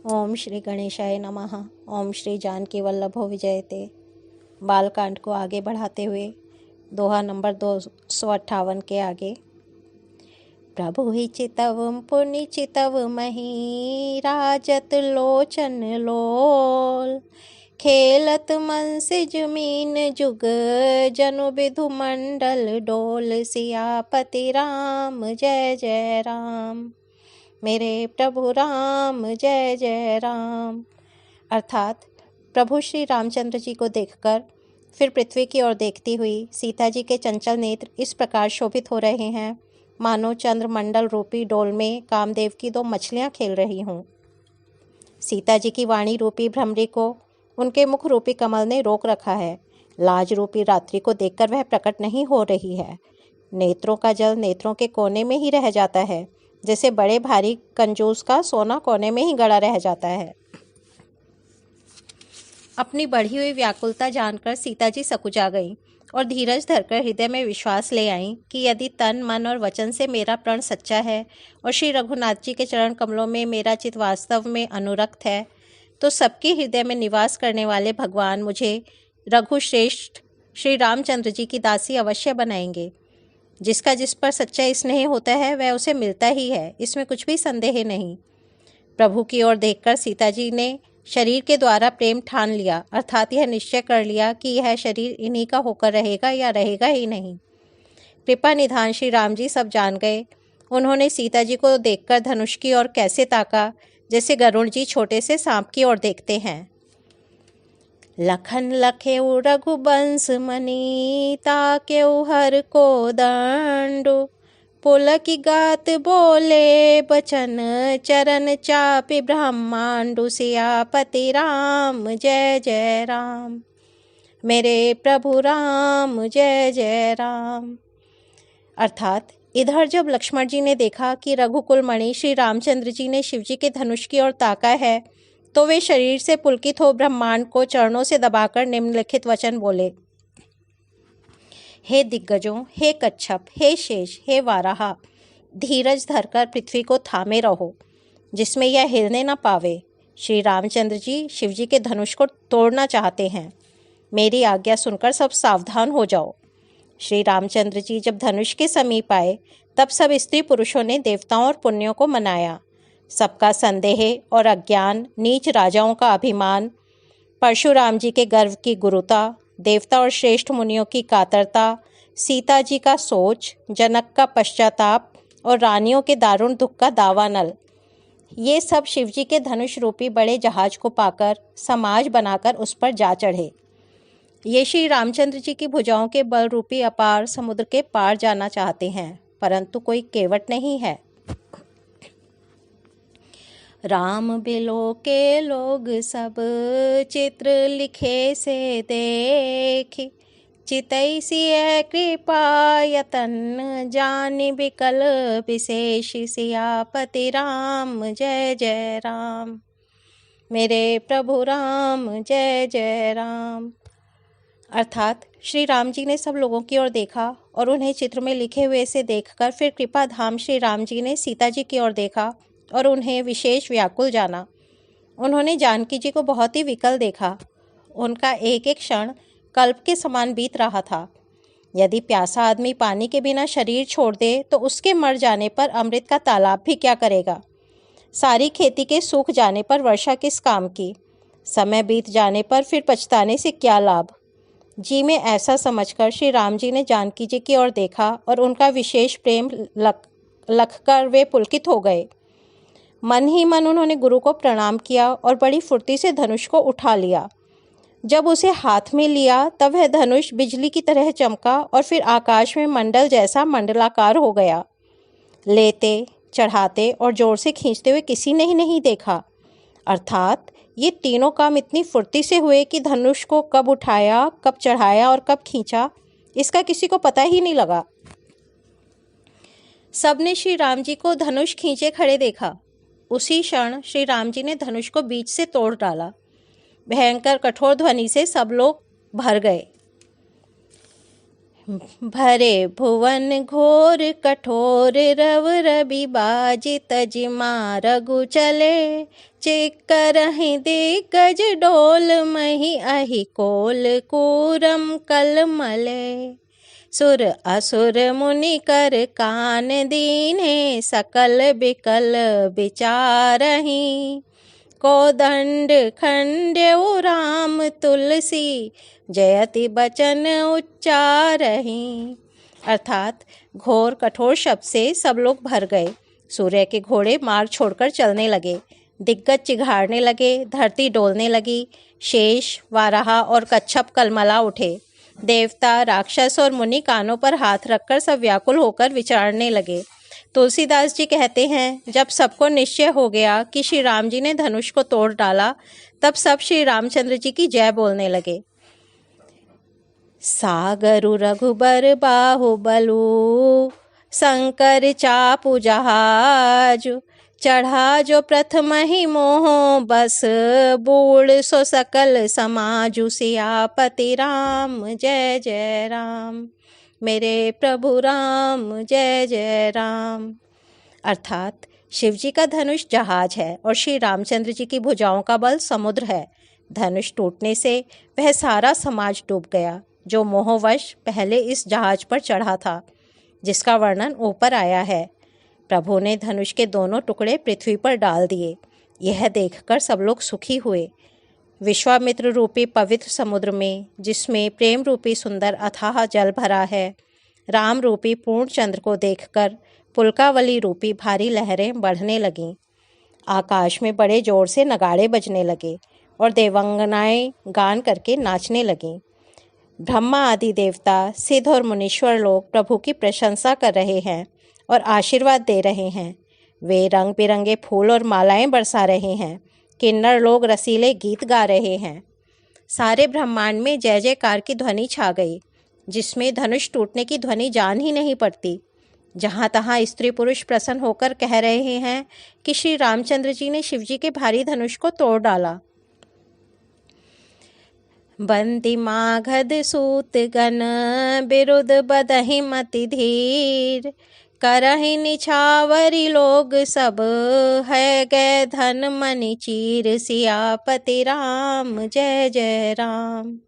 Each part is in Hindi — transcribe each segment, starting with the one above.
ओम श्री गणेशाय नमः। ओम श्री जानकी वल्लभो विजयते। बालकांड को आगे बढ़ाते हुए दोहा नंबर 258 के आगे। प्रभु ही चितव पुनि चितव मही राजत लोचन लोल खेलत मनसिज मीन जुग जनु बिधु मंडल डोल सियापति राम जय जय राम। मेरे प्रभु राम जय जय राम। अर्थात प्रभु श्री रामचंद्र जी को देखकर फिर पृथ्वी की ओर देखती हुई सीता जी के चंचल नेत्र इस प्रकार शोभित हो रहे हैं मानो चंद्रमंडल रूपी डोल में कामदेव की दो मछलियां खेल रही हों। सीता जी की वाणी रूपी भ्रमरी को उनके मुख रूपी कमल ने रोक रखा है। लाज रूपी रात्रि को देखकर वह प्रकट नहीं हो रही है। नेत्रों का जल नेत्रों के कोने में ही रह जाता है, जैसे बड़े भारी कंजूस का सोना कोने में ही गड़ा रह जाता है। अपनी बढ़ी हुई व्याकुलता जानकर सीता जी सकुचा गईं और धीरज धरकर हृदय में विश्वास ले आईं कि यदि तन मन और वचन से मेरा प्रण सच्चा है और श्री रघुनाथ जी के चरण कमलों में मेरा चित वास्तव में अनुरक्त है, तो सबके हृदय में निवास करने वाले भगवान मुझे रघुश्रेष्ठ श्री रामचंद्र जी की दासी अवश्य बनाएंगे। जिसका जिस पर सच्चा स्नेह होता है वह उसे मिलता ही है, इसमें कुछ भी संदेह नहीं। प्रभु की ओर देखकर सीता जी ने शरीर के द्वारा प्रेम ठान लिया, अर्थात यह निश्चय कर लिया कि यह शरीर इन्हीं का होकर रहेगा या रहेगा ही नहीं। कृपा निधान श्री राम जी सब जान गए। उन्होंने सीता जी को देखकर धनुष की ओर कैसे ताका, जैसे गरुड़ जी छोटे से सांप की ओर देखते हैं। लखन लखेउ रघुबंश मणि ताकेउ हर को दंडु पुलक गात बोले बचन चरण चापि ब्रह्मांडु सियापति राम जय जय राम। मेरे प्रभु राम जय जय राम। अर्थात इधर जब लक्ष्मण जी ने देखा कि रघुकुल मणि श्री रामचंद्र जी ने शिव जी के धनुष की ओर ताका है, तो वे शरीर से पुलकित हो ब्रह्मांड को चरणों से दबाकर निम्नलिखित वचन बोले। हे दिग्गजों, हे कच्छप, हे शेष, हे वाराहा, धीरज धरकर पृथ्वी को थामे रहो, जिसमें यह हिलने न पावे। श्री रामचंद्र जी शिव जी के धनुष को तोड़ना चाहते हैं। मेरी आज्ञा सुनकर सब सावधान हो जाओ। श्री रामचंद्र जी जब धनुष के समीप आए, तब सब स्त्री पुरुषों ने देवताओं और पुण्यों को मनाया। सबका संदेह और अज्ञान, नीच राजाओं का अभिमान, परशुराम जी के गर्व की गुरुता, देवता और श्रेष्ठ मुनियों की कातरता, सीता जी का सोच, जनक का पश्चाताप और रानियों के दारुण दुख का दावानल, ये सब शिव जी के धनुष रूपी बड़े जहाज को पाकर समाज बनाकर उस पर जा चढ़े। ये श्री रामचंद्र जी की भुजाओं के बल रूपी अपार समुद्र के पार जाना चाहते हैं, परंतु कोई केवट नहीं है। राम बिलो के लोग सब चित्र लिखे से देखी चितई सिय कृपा यतन जानि विकल विशेष सियापति राम जय जय राम। मेरे प्रभु राम जय जय राम। अर्थात श्री राम जी ने सब लोगों की ओर देखा और उन्हें चित्र में लिखे हुए से देखकर फिर कृपा धाम श्री राम जी ने सीता जी की ओर देखा और उन्हें विशेष व्याकुल जाना। उन्होंने जानकी जी को बहुत ही विकल देखा। उनका एक एक क्षण कल्प के समान बीत रहा था। यदि प्यासा आदमी पानी के बिना शरीर छोड़ दे तो उसके मर जाने पर अमृत का तालाब भी क्या करेगा। सारी खेती के सूख जाने पर वर्षा किस काम की। समय बीत जाने पर फिर पछताने से क्या लाभ। जी में ऐसा समझकर श्री राम जी ने जानकी जी की ओर देखा और उनका विशेष प्रेम लखकर वे पुलकित हो गए। मन ही मन उन्होंने गुरु को प्रणाम किया और बड़ी फुर्ती से धनुष को उठा लिया। जब उसे हाथ में लिया तब वह धनुष बिजली की तरह चमका और फिर आकाश में मंडल जैसा मंडलाकार हो गया। लेते, चढ़ाते और जोर से खींचते हुए किसी ने ही नहीं देखा। अर्थात ये तीनों काम इतनी फुर्ती से हुए कि धनुष को कब उठाया, कब चढ़ाया और कब खींचा, इसका किसी को पता ही नहीं लगा। सबने श्री राम जी को धनुष खींचे खड़े देखा। उसी क्षण श्री राम जी ने धनुष को बीच से तोड़ डाला। भयंकर कठोर ध्वनि से सब लोग भर गए। भरे भुवन घोर कठोर रव रवि बाजी तजिमा रघु चले चिक्करहि दिग्गज डोल मही अहि कोल कूरम कल मले सुर असुर मुनि कर कान दीने सकल बिकल विचारहि कोदंड खंड्यउ राम तुलसी जयति बचन उच्चारहि। अर्थात घोर कठोर शब्द से सब लोग भर गए। सूर्य के घोड़े मार्ग छोड़कर चलने लगे, दिग्गज चिघाड़ने लगे, धरती डोलने लगी, शेष वाराहा और कच्छप कलमला उठे। देवता राक्षस और मुनि कानों पर हाथ रखकर सब व्याकुल होकर विचारने लगे। तुलसीदास जी कहते हैं, जब सबको निश्चय हो गया कि श्री राम जी ने धनुष को तोड़ डाला, तब सब श्री रामचंद्र जी की जय बोलने लगे। सागरु रघुबर बाहुबलु शंकर चापु जहाजु चढ़ा जो प्रथम ही मोह बस बूढ़ सो सकल समाजु सियापति राम जय जय राम। मेरे प्रभु राम जय जय राम। अर्थात शिवजी का धनुष जहाज है और श्री रामचंद्र जी की भुजाओं का बल समुद्र है। धनुष टूटने से वह सारा समाज डूब गया जो मोहवश पहले इस जहाज पर चढ़ा था, जिसका वर्णन ऊपर आया है। प्रभु ने धनुष के दोनों टुकड़े पृथ्वी पर डाल दिए। यह देखकर सब लोग सुखी हुए। विश्वामित्र रूपी पवित्र समुद्र में, जिसमें प्रेम रूपी सुंदर अथाह जल भरा है, राम रूपी पूर्ण चंद्र को देखकर पुलकावली रूपी भारी लहरें बढ़ने लगीं। आकाश में बड़े जोर से नगाड़े बजने लगे और देवांगनाएं गान करके नाचने लगीं। ब्रह्मा आदि देवता, सिद्ध और मुनीश्वर लोग प्रभु की प्रशंसा कर रहे हैं और आशीर्वाद दे रहे हैं। वे रंग बिरंगे फूल और मालाएं बरसा रहे हैं। किन्नर लोग रसीले गीत गा रहे हैं। सारे ब्रह्मांड में जय जयकार की ध्वनि छा गई, जिसमें धनुष टूटने की ध्वनि जान ही नहीं पड़ती। जहाँ तहाँ स्त्री पुरुष प्रसन्न होकर कह रहे हैं कि श्री रामचंद्र जी ने शिवजी के भारी धनुष को तोड़ डाला। बंदी माघद सूत गण बिरुद बदहि मति धीर करहि निछावरी लोग सब है गए धन मनि चीर सियापति राम जय जय राम।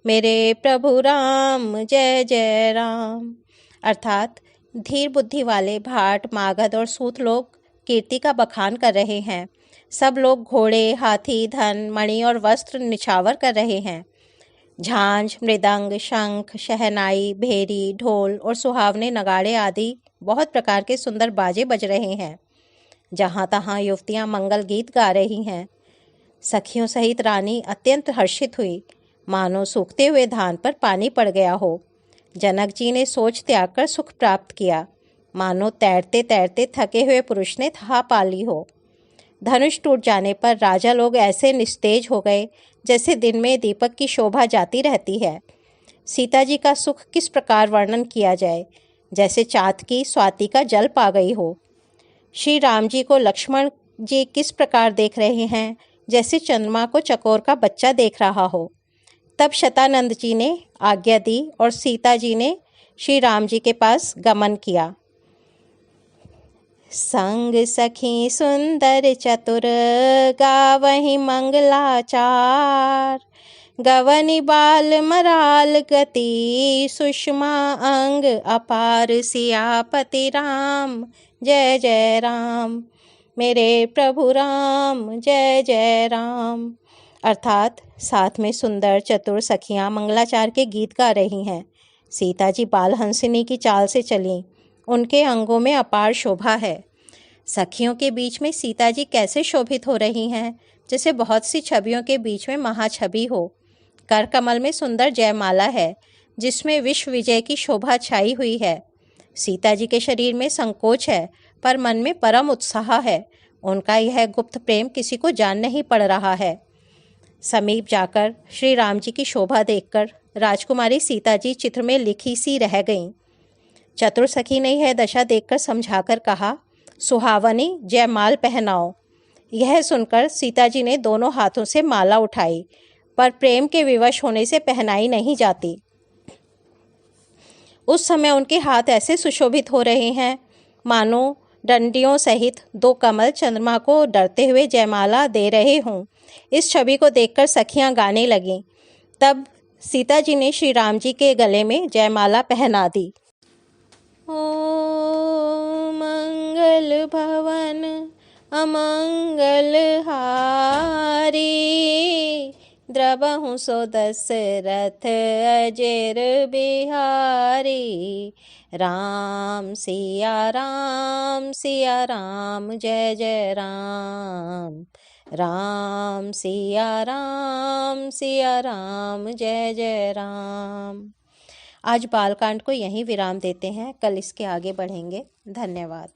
मेरे प्रभु राम जय जय राम। अर्थात धीर बुद्धि वाले भाट, मागध और सूत लोग कीर्ति का बखान कर रहे हैं। सब लोग घोड़े, हाथी, धन, मणि और वस्त्र निछावर कर रहे हैं। झांझ, मृदंग, शंख, शहनाई, भेरी, ढोल और सुहावने नगाड़े आदि बहुत प्रकार के सुंदर बाजे बज रहे हैं। जहाँ तहाँ युवतियाँ मंगल गीत गा रही हैं। सखियों सहित रानी अत्यंत हर्षित हुई, मानो सूखते हुए धान पर पानी पड़ गया हो। जनक जी ने सोच त्याग कर सुख प्राप्त किया, मानो तैरते तैरते थके हुए पुरुष ने था पा ली हो। धनुष टूट जाने पर राजा लोग ऐसे निस्तेज हो गए जैसे दिन में दीपक की शोभा जाती रहती है। सीता जी का सुख किस प्रकार वर्णन किया जाए, जैसे चातकी स्वाति का जल पा गई हो। श्री राम जी को लक्ष्मण जी किस प्रकार देख रहे हैं, जैसे चंद्रमा को चकोर का बच्चा देख रहा हो। तब शतानंद जी ने आज्ञा दी और सीता जी ने श्री राम जी के पास गमन किया। संग सखी सुंदर चतुर गावहि मंगलाचार गवनि बाल मराल गति सुषमा अंग अपार सियापति राम जय जय राम। मेरे प्रभु राम जय जय राम। अर्थात साथ में सुंदर चतुर सखियां मंगलाचार के गीत गा रही हैं। सीता जी बाल हंसिनी की चाल से चलीं, उनके अंगों में अपार शोभा है। सखियों के बीच में सीता जी कैसे शोभित हो रही हैं, जैसे बहुत सी छवियों के बीच में महाछवि हो। कर कमल में सुंदर जयमाला है, जिसमें विश्व विजय की शोभा छाई हुई है। सीता जी के शरीर में संकोच है, पर मन में परम उत्साह है। उनका यह गुप्त प्रेम किसी को जान नहीं पड़ रहा है। समीप जाकर श्री राम जी की शोभा देखकर राजकुमारी सीता जी चित्र में लिखी सी रह गईं। चतुर सखी ने यह दशा देखकर समझाकर कहा, सुहावनी जयमाल पहनाओ। यह सुनकर सीता जी ने दोनों हाथों से माला उठाई, पर प्रेम के विवश होने से पहनाई नहीं जाती। उस समय उनके हाथ ऐसे सुशोभित हो रहे हैं मानो डंडियों सहित 2 कमल चंद्रमा को डरते हुए जयमाला दे रहे हों। इस छवि को देखकर सखियां गाने लगीं। तब सीता जी ने श्री राम जी के गले में जयमाला पहना दी। ओ मंगल भवन अमंगल हारी, द्रवहु सो दशरथ अजेर बिहारी। राम सिया राम जय जय राम। राम सिया राम जय जय राम। आज बालकांड को यहीं विराम देते हैं, कल इसके आगे बढ़ेंगे। धन्यवाद।